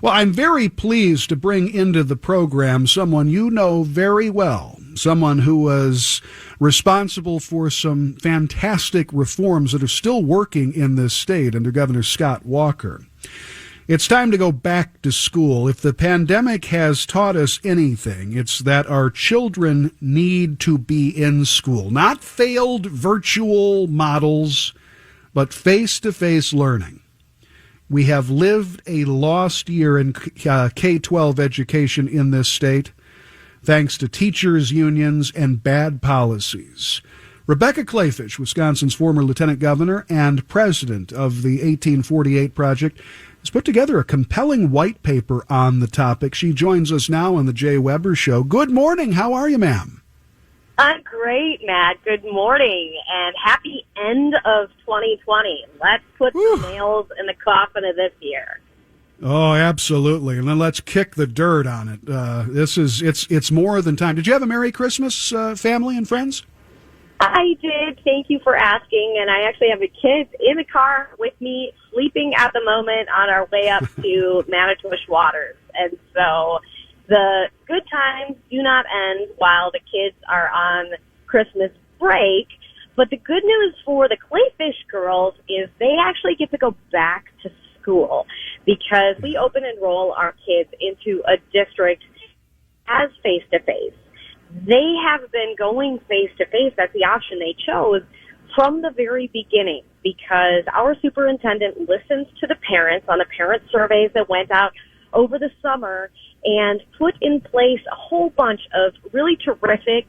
Well, I'm very pleased to bring into the program someone you know very well, someone who was responsible for some fantastic reforms that are still working in this state under Governor Scott Walker. It's time to go back to school. If the pandemic has taught us anything, it's that our children need to be in school. Not failed virtual models, but face-to-face learning. We have lived a lost year in K-12 education in this state, thanks to teachers' unions and bad policies. Rebecca Kleefisch, Wisconsin's former lieutenant governor and president of the 1848 Project, has put together a compelling white paper on the topic. She joins us now on the Jay Weber Show. Good morning. How are you, ma'am? I'm great, Matt. Good morning, and happy end of 2020. Let's put some nails in the coffin of this year. Oh, absolutely. And then let's kick the dirt on it. It's more than time. Did you have a Merry Christmas, family and friends? I did. Thank you for asking. And I actually have the kids in the car with me, sleeping at the moment on our way up to Manitowish Waters. And so the good times do not end while the kids are on Christmas break. But the good news for the Kleefisch girls is they actually get to go back to school because we open enroll our kids into a district as face-to-face. They have been going face-to-face. That's the option they chose from the very beginning because our superintendent listens to the parents on the parent surveys that went out over the summer and put in place a whole bunch of really terrific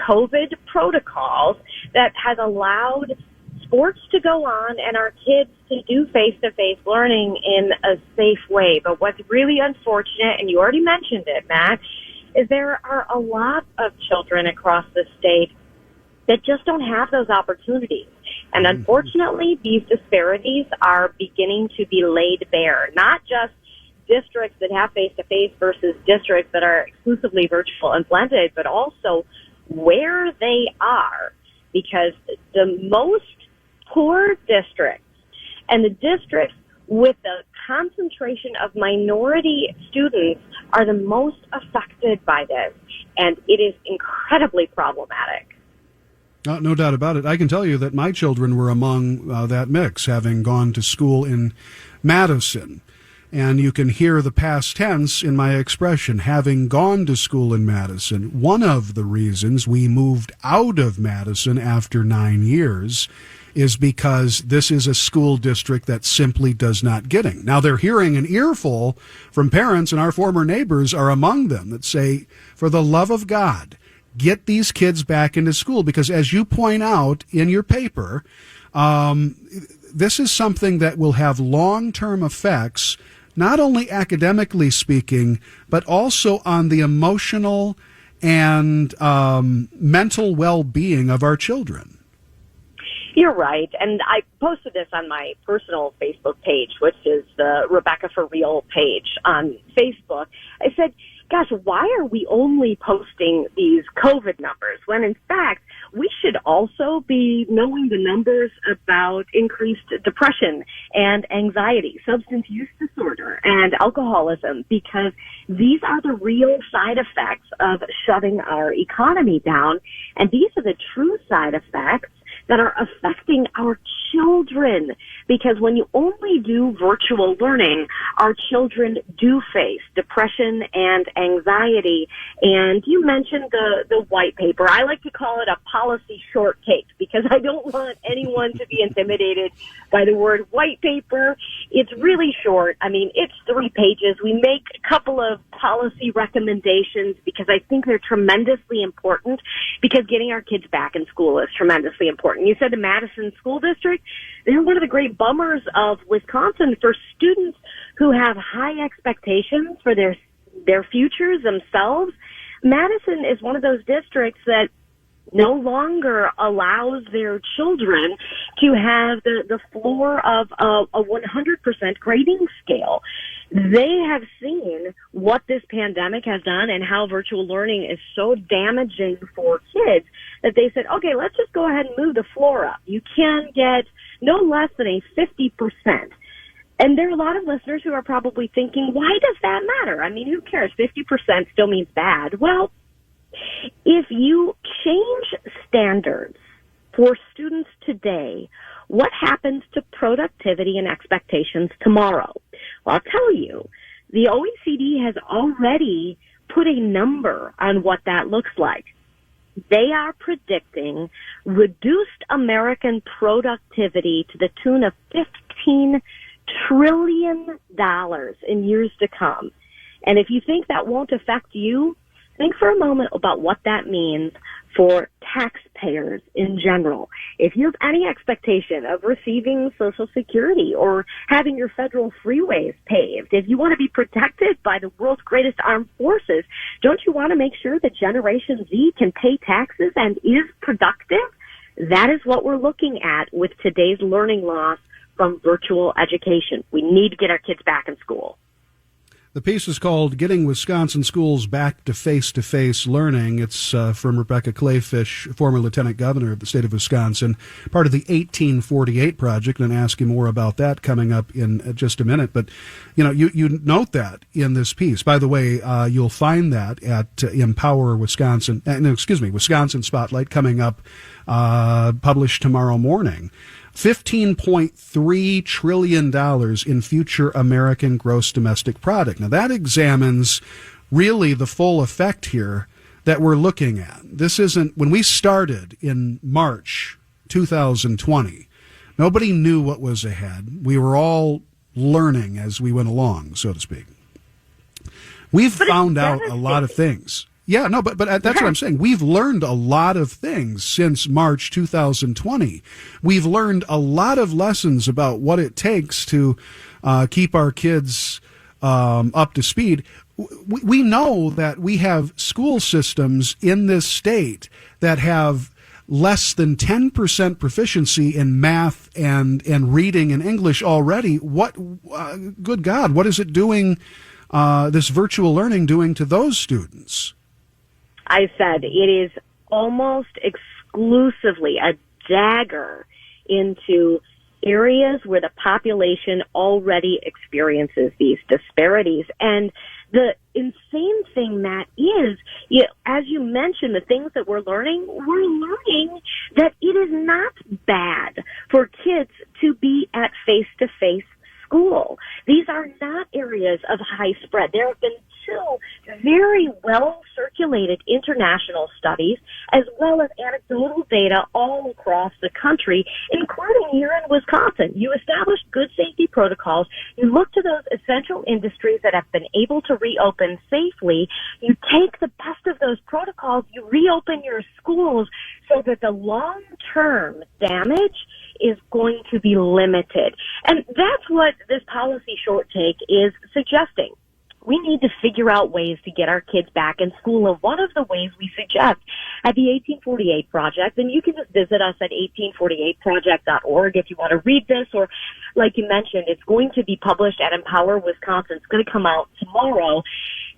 COVID protocols that has allowed sports to go on and our kids to do face-to-face learning in a safe way. But what's really unfortunate, and you already mentioned it, Matt, is there are a lot of children across the state that just don't have those opportunities. And unfortunately, these disparities are beginning to be laid bare, not just districts that have face-to-face versus districts that are exclusively virtual and blended, but also where they are. Because the most poor districts and the districts with the concentration of minority students are the most affected by this, and it is incredibly problematic. No doubt about it. I can tell you that my children were among that mix, having gone to school in Madison. And you can hear the past tense in my expression, having gone to school in Madison. One of the reasons we moved out of Madison after 9 years is because this is a school district that simply does not get it. Now, they're hearing an earful from parents, and our former neighbors are among them, that say, for the love of God, get these kids back into school. Because as you point out in your paper, this is something that will have long-term effects, not only academically speaking, but also on the emotional and mental well-being of our children. You're right. And I posted this on my personal Facebook page, which is the Rebecca for Real page on Facebook. I said, gosh, why are we only posting these COVID numbers when, in fact, we should also be knowing the numbers about increased depression and anxiety, substance use disorder, and alcoholism, because these are the real side effects of shutting our economy down, and these are the true side effects that are affecting our children, because when you only do virtual learning, our children do face depression and anxiety. And you mentioned the white paper. I like to call it a policy shortcake because I don't want anyone to be intimidated by the word white paper. It's really short. I mean, it's 3 pages. We make a couple of policy recommendations because I think they're tremendously important, because getting our kids back in school is tremendously important. You said the Madison School District, they're one of the great bummers of Wisconsin for students who have high expectations for their futures themselves. Madison is one of those districts that no longer allows their children to have the floor of a 100% grading scale. They have seen what this pandemic has done and how virtual learning is so damaging for kids that they said, okay, let's just go ahead and move the floor up. You can get no less than a 50%. And there are a lot of listeners who are probably thinking, why does that matter? I mean, who cares? 50% still means bad. Well, if you change standards for students today, what happens to productivity and expectations tomorrow? Well, I'll tell you, the OECD has already put a number on what that looks like. They are predicting reduced American productivity to the tune of $15 trillion in years to come. And if you think that won't affect you, think for a moment about what that means for taxpayers in general. If you have any expectation of receiving Social Security or having your federal freeways paved, if you want to be protected by the world's greatest armed forces, don't you want to make sure that Generation Z can pay taxes and is productive? That is what we're looking at with today's learning loss from virtual education. We need to get our kids back in school. The piece is called Getting Wisconsin Schools Back to Face-to-Face Learning. It's from Rebecca Kleefisch, former lieutenant governor of the state of Wisconsin, part of the 1848 project, and ask you more about that coming up in just a minute. But, you note that in this piece. By the way, you'll find that at Empower Wisconsin, Wisconsin Spotlight coming up, published tomorrow morning. $15.3 trillion in future American gross domestic product. Now, that examines really the full effect here that we're looking at. This isn't, when we started in March 2020, nobody knew what was ahead. We were all learning as we went along, so to speak. We've found out a lot of things. Yeah, no, but that's what I'm saying. We've learned a lot of things since March 2020. We've learned a lot of lessons about what it takes to keep our kids up to speed. We know that we have school systems in this state that have less than 10% proficiency in math and reading and English already. What, good God, what is it doing, this virtual learning doing to those students? I said it is almost exclusively a dagger into areas where the population already experiences these disparities. And the insane thing that is, as you mentioned, the things that we're learning that it is not bad for kids to be at face-to-face school. These are not areas of high spread. There have been two very well circulated international studies, as well as anecdotal data all across the country, including here in Wisconsin. You establish good safety protocols. You look to those essential industries that have been able to reopen safely. You take the best of those protocols. You reopen your schools so that the long-term damage is going to be limited. And that's what this policy short take is suggesting. We need to figure out ways to get our kids back in school. And one of the ways we suggest at the 1848 Project, and you can just visit us at 1848project.org if you want to read this, or like you mentioned, it's going to be published at Empower Wisconsin. It's going to come out tomorrow.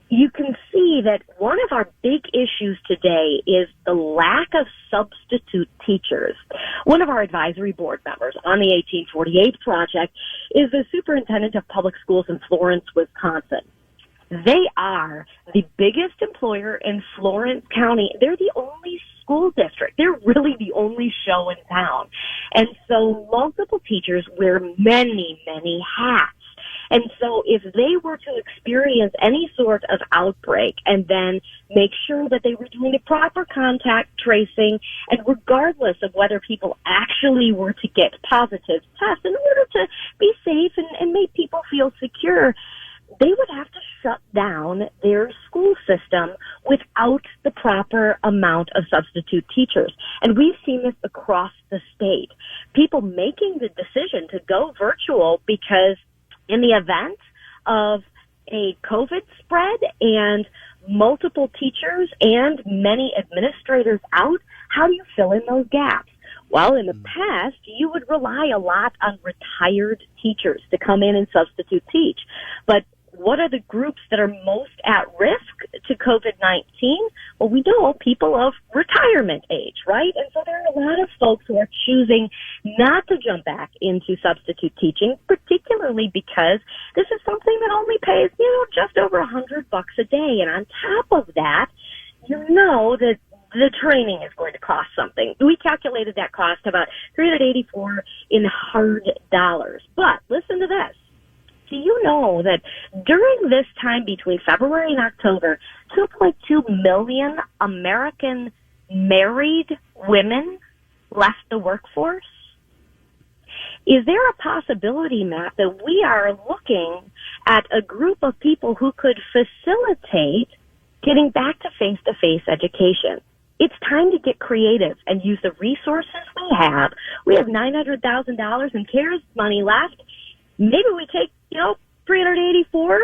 You can see that one of our big issues today is the lack of substitute teachers. One of our advisory board members on the 1848 Project is the superintendent of public schools in Florence, Wisconsin. They are the biggest employer in Florence County. They're the only school district. They're really the only show in town. And so multiple teachers wear many, many hats. And so if they were to experience any sort of outbreak and then make sure that they were doing the proper contact tracing, and regardless of whether people actually were to get positive tests in order to be safe and make people feel secure, they would have to shut down their school system without the proper amount of substitute teachers. And we've seen this across the state. People making the decision to go virtual because in the event of a COVID spread and multiple teachers and many administrators out, how do you fill in those gaps? Well, in the past, you would rely a lot on retired teachers to come in and substitute teach. But what are the groups that are most at risk to COVID-19? Well, we know people of retirement age, right? And so there are a lot of folks who are choosing not to jump back into substitute teaching, particularly because this is something that only pays, just over $100 a day. And on top of that, that the training is going to cost something. We calculated that cost about $384 in hard dollars. But listen to this. Do you know that during this time between February and October, 2.2 million American married women left the workforce? Is there a possibility, Matt, that we are looking at a group of people who could facilitate getting back to face-to-face education? It's time to get creative and use the resources we have. We have $900,000 in CARES money left. Maybe we take, 384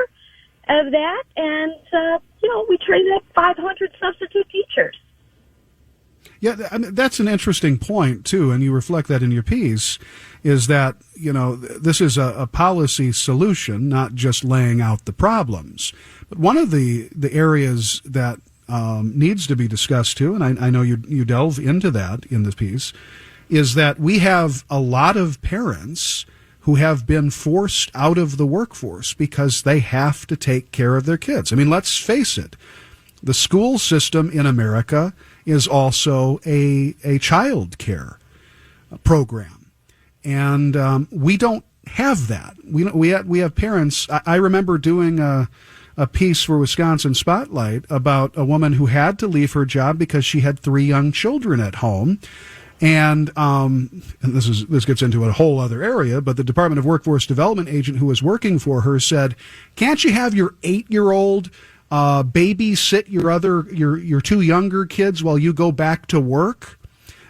of that and, we train up 500 substitute teachers. Yeah, that's an interesting point, too, and you reflect that in your piece, is that, this is a policy solution, not just laying out the problems. But one of the areas that needs to be discussed, too, and I know you delve into that in this piece, is that we have a lot of parents who have been forced out of the workforce because they have to take care of their kids. I mean, let's face it, the school system in America is also a child care program. And we don't have that. We have parents. I remember doing a piece for Wisconsin Spotlight about a woman who had to leave her job because she had 3 young children at home. And this gets into a whole other area, but the Department of Workforce Development agent who was working for her said, "Can't you have your 8-year-old babysit your 2 younger kids while you go back to work?"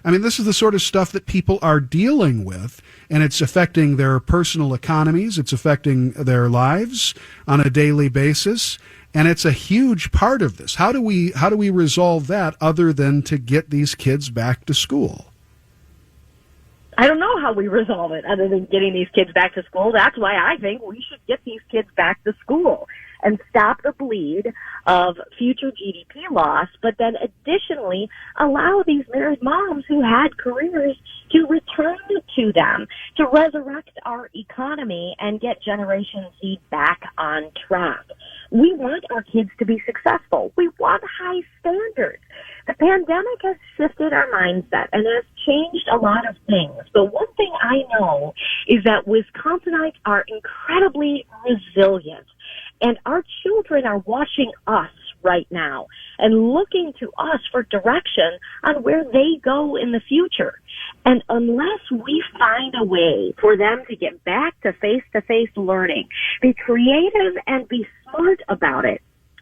I mean, this is the sort of stuff that people are dealing with, and it's affecting their personal economies. It's affecting their lives on a daily basis. And it's a huge part of this. How do we resolve that other than to get these kids back to school? I don't know how we resolve it other than getting these kids back to school. That's why I think we should get these kids back to school and stop the bleed of future GDP loss, but then additionally allow these married moms who had careers to return to them, to resurrect our economy and get Generation Z back on track. We want our kids to be successful. We want high standards. The pandemic has shifted our mindset and has changed a lot of things. But one thing I know is that Wisconsinites are incredibly resilient. And our children are watching us right now and looking to us for direction on where they go in the future. And unless we find a way for them to get back to face-to-face learning, be creative and be smart about it,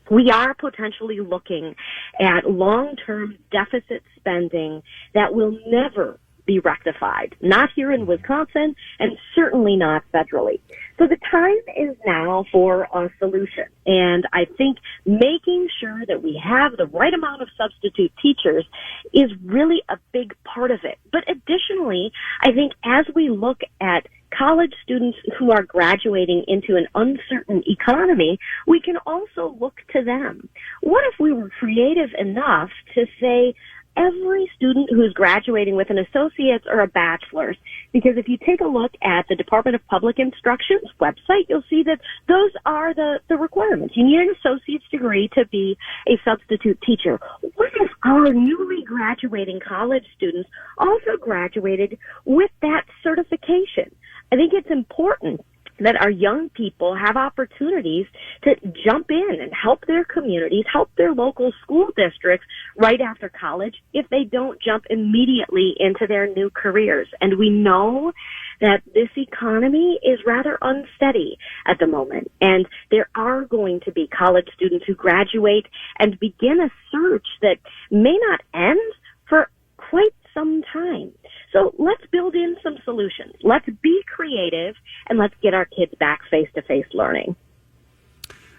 we are potentially looking at long-term deficit spending that will never be rectified, not here in Wisconsin and certainly not federally. So the time is now for a solution. And I think making sure that we have the right amount of substitute teachers is really a big part of it. But additionally, I think as we look at college students who are graduating into an uncertain economy, we can also look to them. What if we were creative enough to say, every student who's graduating with an associate's or a bachelor's, because if you take a look at the Department of Public Instruction's website, you'll see that those are the requirements. You need an associate's degree to be a substitute teacher. What if our newly graduating college students also graduated with that certification? I think it's important that our young people have opportunities to jump in and help their communities, help their local school districts right after college if they don't jump immediately into their new careers. And we know that this economy is rather unsteady at the moment. And there are going to be college students who graduate and begin a search that may not end for quite some time. So let's build in some solutions. Let's be creative, and let's get our kids back face-to-face learning.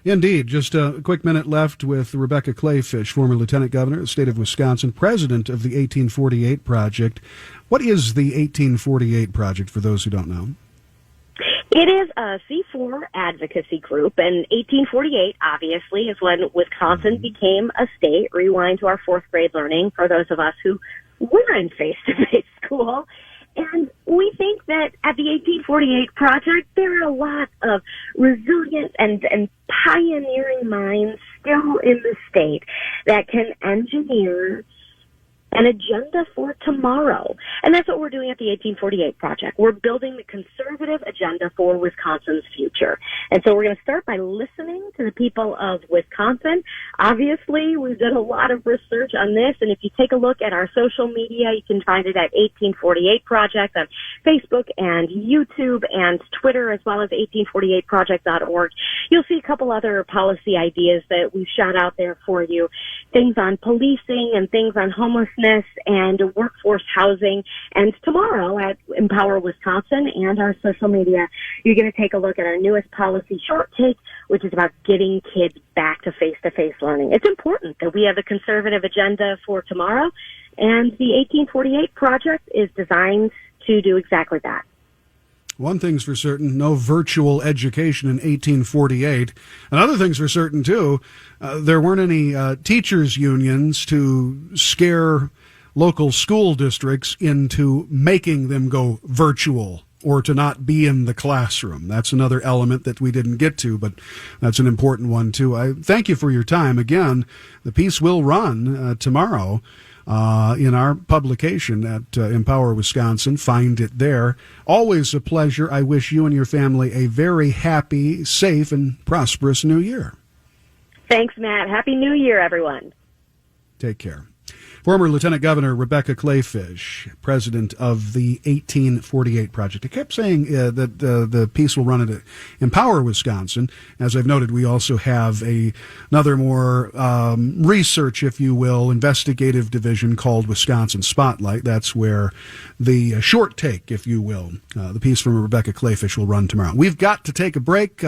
Indeed. Just a quick minute left with Rebecca Kleefisch, former Lieutenant Governor of the state of Wisconsin, president of the 1848 Project. What is the 1848 Project, for those who don't know? It is a C4 advocacy group, and 1848, obviously, is when Wisconsin became a state. Rewind to our fourth grade learning for those of us who were in face-to-face school. And we think that at the 1848 Project, there are a lot of resilient and pioneering minds still in the state that can engineer an agenda for tomorrow. And that's what we're doing at the 1848 Project. We're building the conservative agenda for Wisconsin's future. And so we're going to start by listening to the people of Wisconsin. Obviously, we've done a lot of research on this, and if you take a look at our social media, you can find it at 1848 Project on Facebook and YouTube and Twitter, as well as 1848project.org. You'll see a couple other policy ideas that we've shot out there for you, things on policing and things on homelessness and workforce housing. And tomorrow at Empower Wisconsin and our social media, you're going to take a look at our newest policy short take, which is about getting kids back to face-to-face learning. It's important that we have a conservative agenda for tomorrow, and the 1848 Project is designed to do exactly that. One thing's for certain, no virtual education in 1848. And other things for certain, too, there weren't any teachers' unions to scare local school districts into making them go virtual or to not be in the classroom. That's another element that we didn't get to, but that's an important one, too. I thank you for your time. Again, the piece will run tomorrow in our publication at Empower Wisconsin. Find it there. Always a pleasure. I wish you and your family a very happy, safe, and prosperous New Year. Thanks, Matt. Happy New Year, everyone. Take care. Former Lieutenant Governor Rebecca Kleefisch, president of the 1848 Project. I kept saying that the piece will run at Empower Wisconsin. As I've noted, we also have another more research, if you will, investigative division called Wisconsin Spotlight. That's where the short take, if you will, the piece from Rebecca Kleefisch will run tomorrow. We've got to take a break.